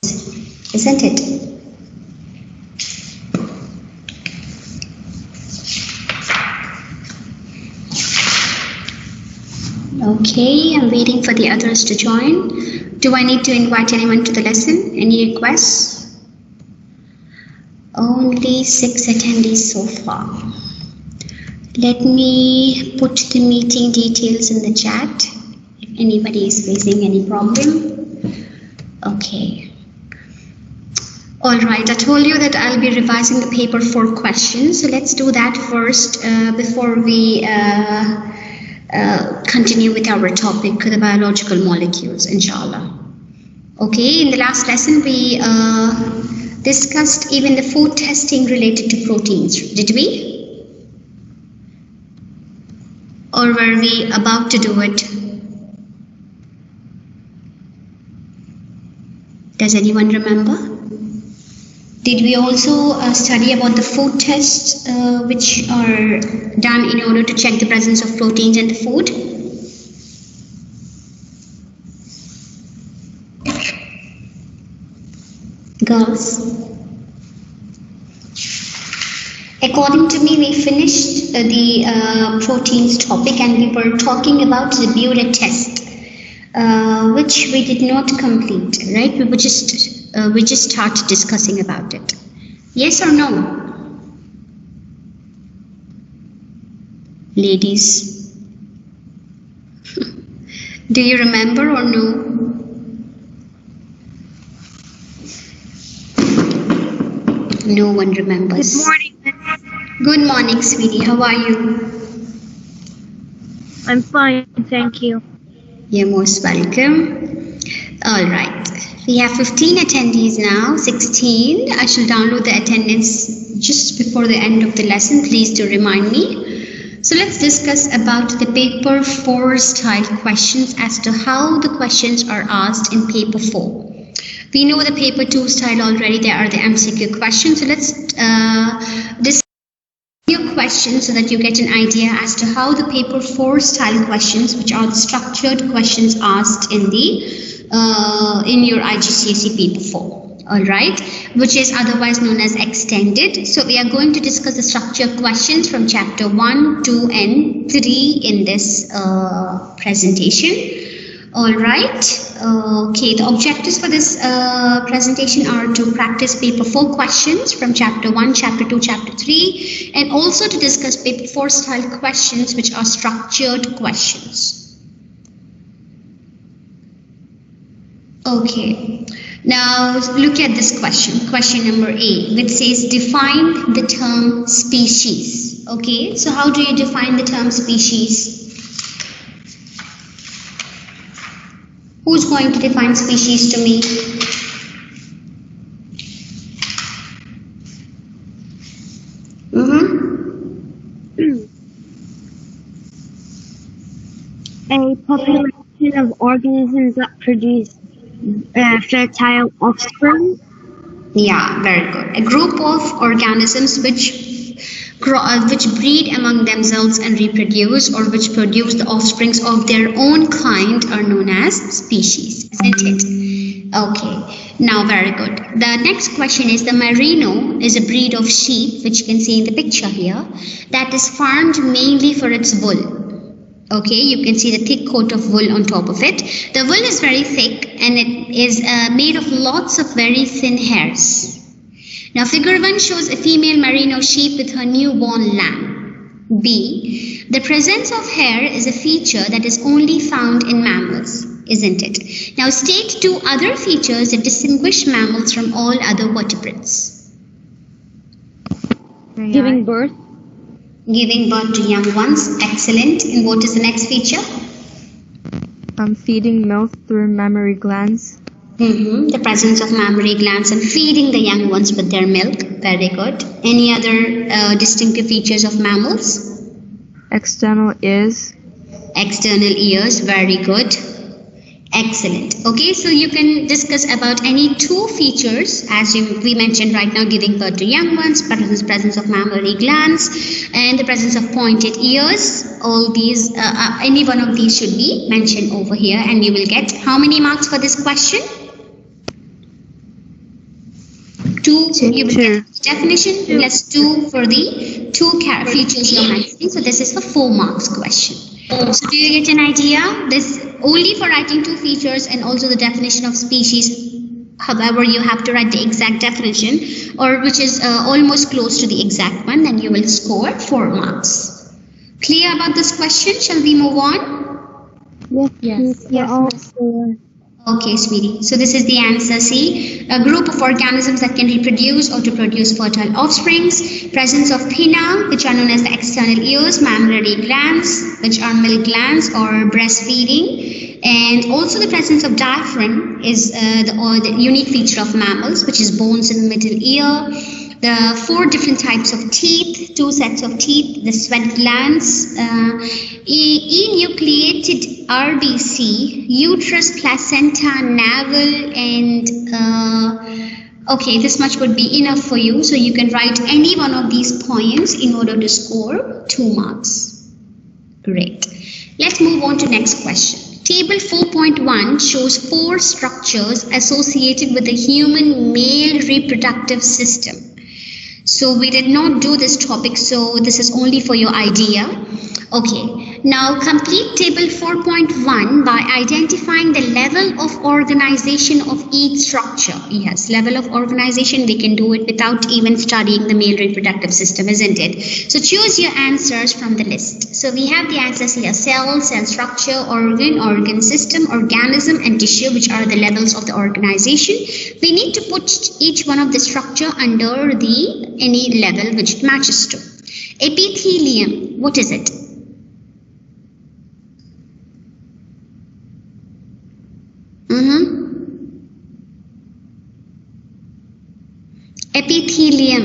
isn't it? Okay, I'm waiting for the others to join. Do I need to invite anyone to the lesson? Any requests? Only 6 attendees so far. Let me put the meeting details in the chat if anybody is facing any problem. Okay. All right, I told you that I'll be revising the paper 4 questions. So let's do that first before we continue with our topic, the biological molecules, inshallah. Okay, in the last lesson we discussed even the food testing related to proteins, did we? Or were we about to do it? Does anyone remember? Did we also study about the food tests which are done in order to check the presence of proteins in the food? Girls? According to me, we finished the proteins topic and we were talking about the Buret test, which we did not complete, right? We just started discussing about it. Yes or no? Ladies, do you remember or no? No one remembers. Good morning. Good morning, sweetie. How are you? I'm fine, thank you. You're most welcome. All right. We have 15 attendees now, 16. I shall download the attendance just before the end of the lesson. Please do remind me. So let's discuss about the paper 4 style questions as to how the questions are asked in paper 4. We know the paper 2 style already. There are the MCQ questions. So let's discuss your questions so that you get an idea as to how the paper 4 style questions, which are the structured questions asked in the in your IGCSE P4, all right, which is otherwise known as extended. So we are going to discuss the structured questions from chapter 1, 2 and 3 in this presentation. All right. Okay, the objectives for this presentation are to practice paper 4 questions from chapter 1, chapter 2, chapter 3, and also to discuss paper 4 style questions, which are structured questions. Okay, now look at this question, question number A, which says define the term species. Okay, so how do you define the term species? Who's going to define species to me? A population of organisms that produce fertile offspring. Yeah, very good. A group of organisms which breed among themselves and reproduce, or which produce the offsprings of their own kind, are known as species, isn't it? Okay, now very good. The next question is the merino is a breed of sheep, which you can see in the picture here, that is farmed mainly for its wool. Okay, you can see the thick coat of wool on top of it. The wool is very thick and it is made of lots of very thin hairs. Now figure 1 shows a female merino sheep with her newborn lamb. B. The presence of hair is a feature that is only found in mammals, isn't it? Now state 2 other features that distinguish mammals from all other vertebrates. Giving birth. Giving birth to young ones, excellent. And what is the next feature? Feeding milk through mammary glands. The presence of mammary glands and feeding the young ones with their milk. Very good. Any other distinctive features of mammals? External ears. External ears. Very good. Excellent. Okay, so you can discuss about any 2 features as we mentioned right now, giving birth to young ones, presence of mammary glands, and the presence of pointed ears. All these, any one of these should be mentioned over here, and you will get how many marks for this question? So you will Two. get the definition plus 2 for the two features you're mentioning. So this is the 4 marks question. So do you get an idea? This only for writing two features and also the definition of species. However, you have to write the exact definition or which is almost close to the exact one, then you will score 4 marks. Clear about this question? Shall we move on? Yes. Yes. Okay, sweetie. So this is the answer C. A group of organisms that can reproduce or to produce fertile offsprings. Presence of pinna, which are known as the external ears, mammary glands, which are milk glands or breastfeeding. And also the presence of diaphragm is the unique feature of mammals, which is bones in the middle ear. The 4 different types of teeth, 2 sets of teeth, the sweat glands, enucleated RBC, uterus, placenta, navel, and okay, this much would be enough for you. So you can write any one of these points in order to score 2 marks. Great. Let's move on to next question. Table 4.1 shows 4 structures associated with the human male reproductive system. So we did not do this topic, so this is only for your idea. Okay, now complete table 4.1 by identifying the level of organization of each structure. Yes, level of organization, we can do it without even studying the male reproductive system, isn't it? So choose your answers from the list. So we have the answers here: cell, cell structure, organ, organ system, organism, and tissue, which are the levels of the organization. We need to put each one of the structure under the any level which it matches to. Epithelium, what is it? Epithelium.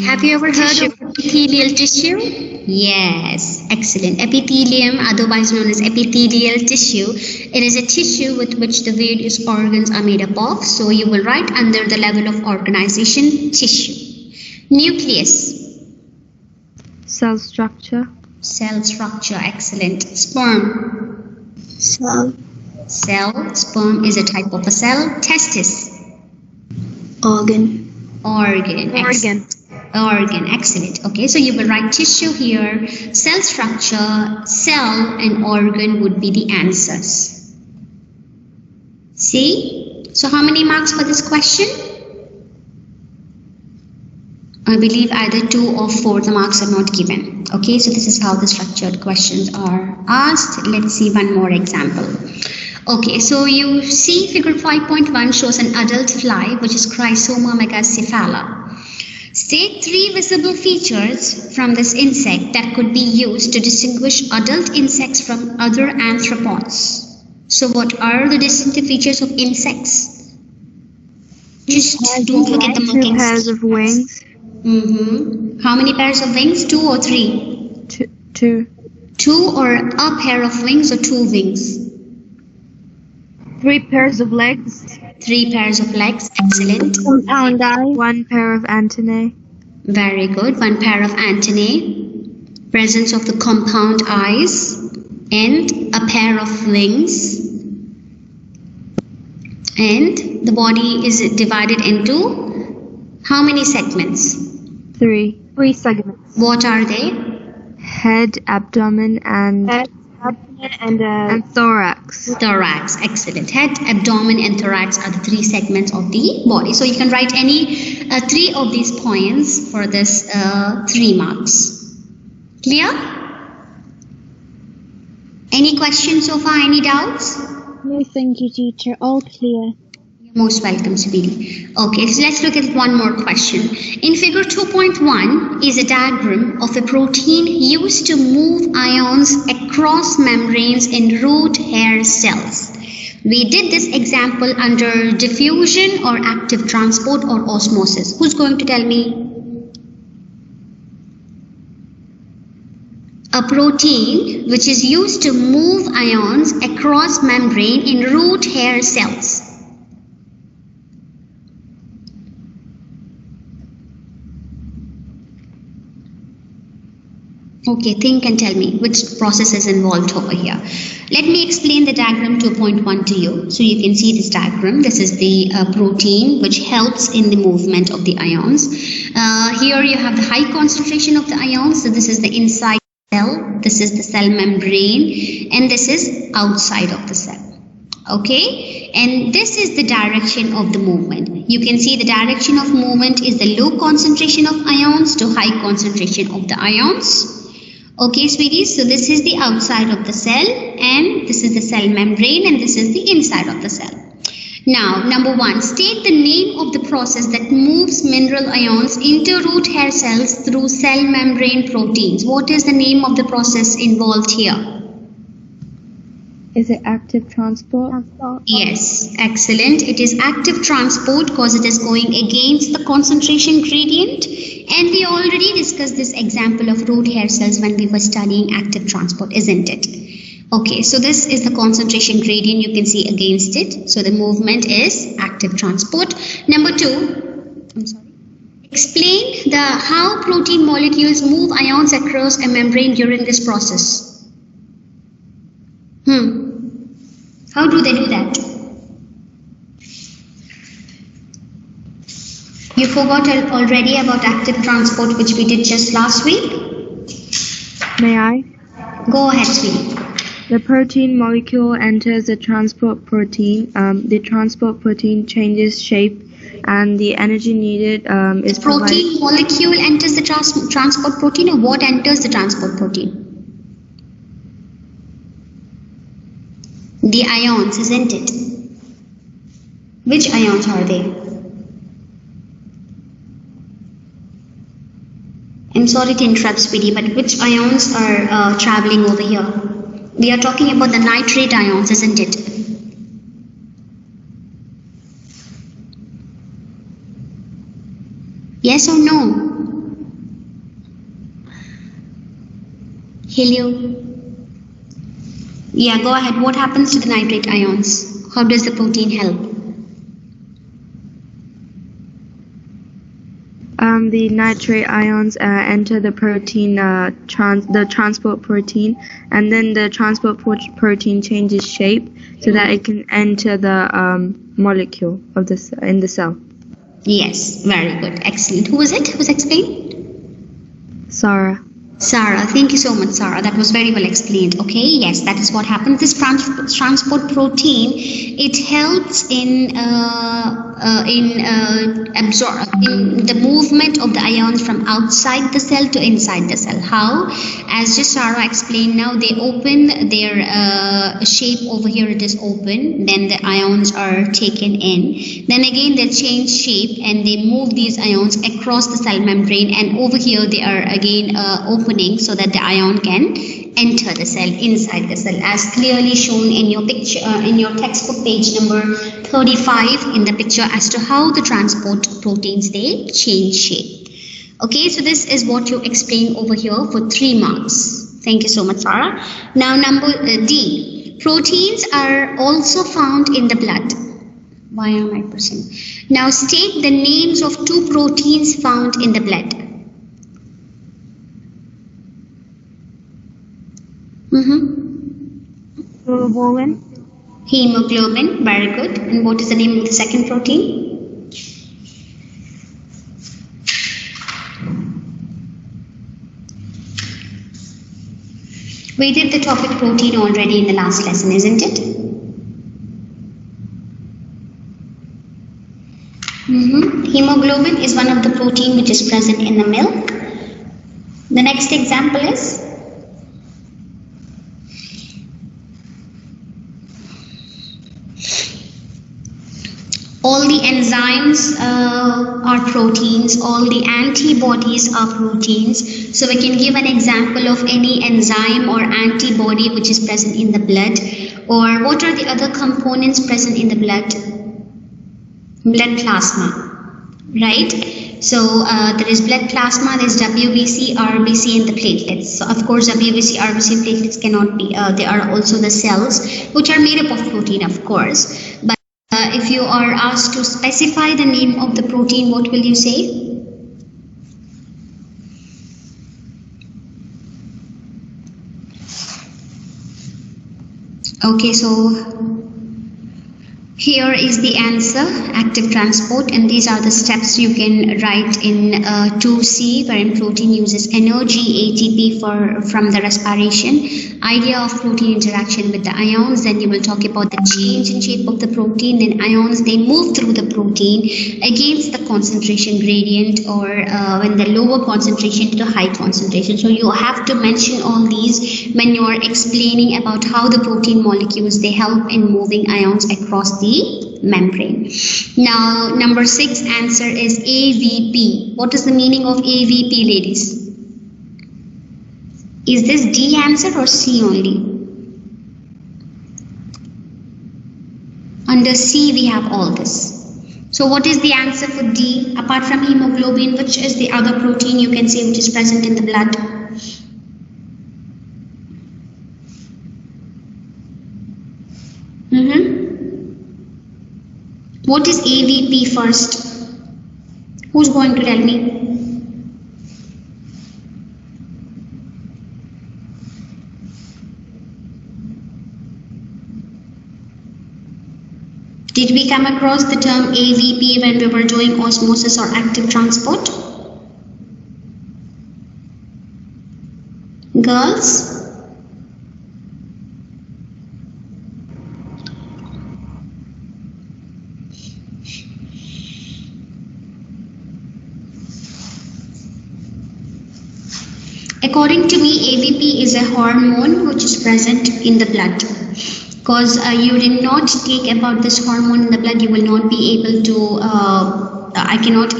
Have you ever heard of epithelial tissue? Yes, excellent. Epithelium, otherwise known as epithelial tissue, it is a tissue with which the various organs are made up of. So you will write under the level of organization, tissue. Nucleus. Cell structure. Cell structure, excellent. Sperm. Cell. Cell, sperm is a type of a cell. Testis. Organ. Organ. Organ, excellent. Okay, so you will write tissue here, cell structure, cell, and organ would be the answers. See? So how many marks for this question? I believe either 2 or 4 the marks are not given. Okay, so this is how the structured questions are asked. Let's see one more example. Okay, so you see figure 5.1 shows an adult fly, which is Chrysoma megacephala. State 3 visible features from this insect that could be used to distinguish adult insects from other arthropods. So what are the distinctive features of insects? Just don't look at the markings. 2 pairs of wings. How many pairs of wings? 2 or 3? 2. 2 or a pair of wings or 2 wings? 3 pairs of legs. 3 pairs of legs, excellent. Compound eye. 1 pair of antennae. Very good, 1 pair of antennae. Presence of the compound eyes and a pair of wings. And the body is divided into how many segments? 3. 3 segments. What are they? Head, abdomen, and Head, abdomen, and thorax. Thorax, excellent. Head, abdomen, and thorax are the 3 segments of the body. So you can write any 3 of these points for this 3 marks. Clear? Any questions so far? Any doubts? No, thank you, teacher. All clear. You're most welcome, sweetie. Okay, so let's look at one more question. In figure 2.1 is a diagram of a protein used to move ions across membranes in root hair cells. We did this example under diffusion or active transport or osmosis. Who's going to tell me? A protein which is used to move ions across membrane in root hair cells. Okay, think and tell me which process is involved over here. Let me explain the diagram 2.1 to you. So you can see this diagram. This is the protein which helps in the movement of the ions. Here you have the high concentration of the ions. So this is the inside cell. This is the cell membrane. And this is outside of the cell. Okay, and this is the direction of the movement. You can see the direction of movement is the low concentration of ions to high concentration of the ions. Okay, sweeties, so this is the outside of the cell and this is the cell membrane and this is the inside of the cell. Now, number 1, state the name of the process that moves mineral ions into root hair cells through cell membrane proteins. What is the name of the process involved here? Is it active transport? Yes, excellent. It is active transport because it is going against the concentration gradient. And we already discussed this example of root hair cells when we were studying active transport, isn't it? Okay, so this is the concentration gradient you can see against it. So the movement is active transport. Number 2, I'm sorry. Explain how protein molecules move ions across a membrane during this process. How do they do that? You forgot already about active transport, which we did just last week? May I? Go ahead, sweetie. The protein molecule enters the transport protein. The transport protein changes shape and the energy needed is provided. Protein molecule enters the transport protein, or what enters the transport protein? The ions, isn't it? Which ions are they? I'm sorry to interrupt, sweetie, but which ions are traveling over here? We are talking about the nitrate ions, isn't it? Yes or no? Helio? Yeah, go ahead. What happens to the nitrate ions? How does the protein help? The nitrate ions enter the protein, the transport protein, and then the transport protein changes shape so that it can enter the molecule of in the cell. Yes, very good. Excellent. Who was it? Who's explained? Sarah. Sarah, thank you so much, Sarah. That was very well explained. Okay, yes, that is what happens. This transport protein, it helps in the movement of the ions from outside the cell to inside the cell. How? As just Sarah explained now, they open their shape over here. It is open. Then the ions are taken in. Then again they change shape and they move these ions across the cell membrane. And over here they are again opening so that the ion can enter the cell, inside the cell, as clearly shown in your picture, in your textbook page number 35 in the picture as to how the transport proteins, they change shape. Okay, so this is what you explain over here for 3 marks. Thank you so much, Sarah. Now number D, proteins are also found in the blood. Why am I pressing? Now state the names of 2 proteins found in the blood. Hemoglobin. Hemoglobin, very good. And what is the name of the second protein? We did the topic protein already in the last lesson, isn't it? Hemoglobin is one of the protein which is present in the milk. The next example is all the enzymes are proteins, all the antibodies are proteins. So we can give an example of any enzyme or antibody which is present in the blood. Or what are the other components present in the blood? Blood plasma, right? So there is blood plasma, there is WBC, RBC and the platelets. So of course WBC, RBC and platelets cannot be, they are also the cells which are made up of protein, of course. But if you are asked to specify the name of the protein, what will you say? Okay, so here is the answer, active transport, and these are the steps you can write in 2C, wherein protein uses energy ATP from the respiration. Idea of protein interaction with the ions. Then you will talk about the change in shape of the protein. Then ions, they move through the protein against the concentration gradient, or when the lower concentration to the high concentration. So you have to mention all these when you are explaining about how the protein molecules, they help in moving ions across the membrane. Now, number 6 answer is AVP. What is the meaning of AVP, ladies? Is this D answer or C only? Under C we have all this. So what is the answer for D? Apart from hemoglobin, which is the other protein you can say which is present in the blood? What is AVP first? Who's going to tell me? Did we come across the term AVP when we were doing osmosis or active transport? Girls? According to me, AVP is a hormone which is present in the blood. Because you did not take about this hormone in the blood, you will not be able to, I cannot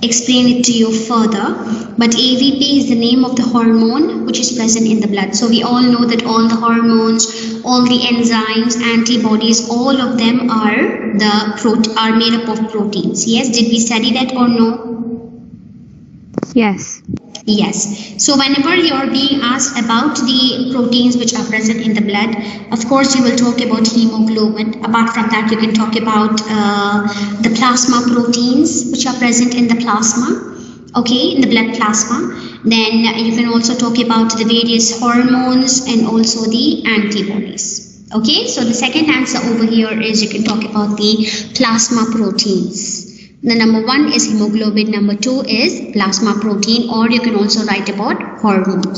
explain it to you further. But AVP is the name of the hormone which is present in the blood. So we all know that all the hormones, all the enzymes, antibodies, all of them are made up of proteins. Yes, did we study that or no? Yes. Yes. So whenever you are being asked about the proteins which are present in the blood, of course you will talk about hemoglobin. Apart from that, you can talk about the plasma proteins which are present in the plasma. Okay, in the blood plasma. Then you can also talk about the various hormones and also the antibodies. Okay, so the second answer over here is you can talk about the plasma proteins. The number 1 is hemoglobin, number 2 is plasma protein, or you can also write about hormones.